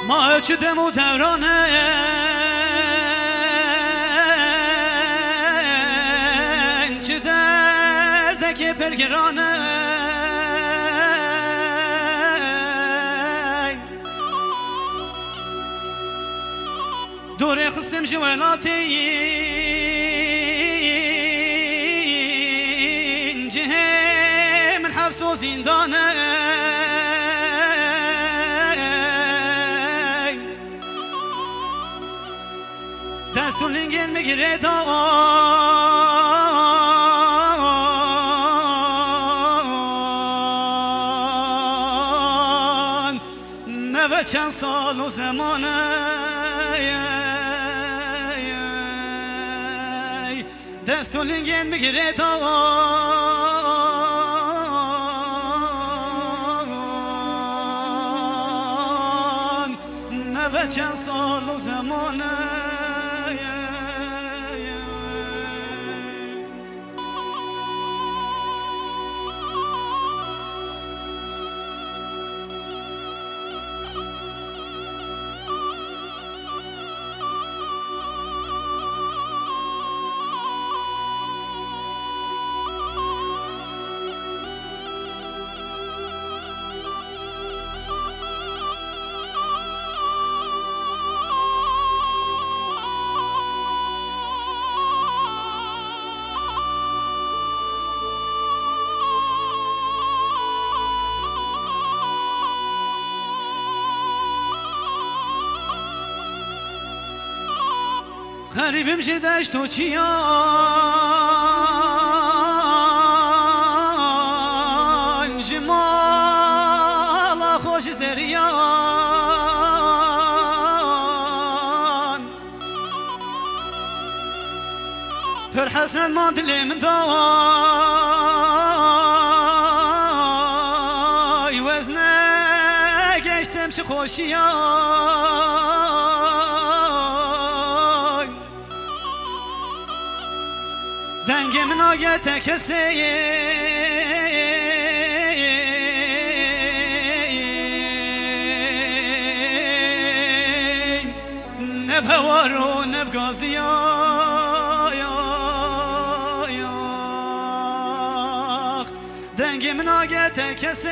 ما ölçüdüm o devranı Çiderdeki pergiranı Dure kıstım jüvelati Cihe min hafs o zindanı Destur lingin mi gire dağın Ne beçen sal o zamanı Destur lingin mi gire dağın Ne beçen sal o zamanı غریبم جدش تو چیان جمال خوش زریان پر حسرت ما دلم دای وزنه گشتم چه خوشیان دنگ من آگه کسی نبوار و نبگازی دنگ من آگه کسی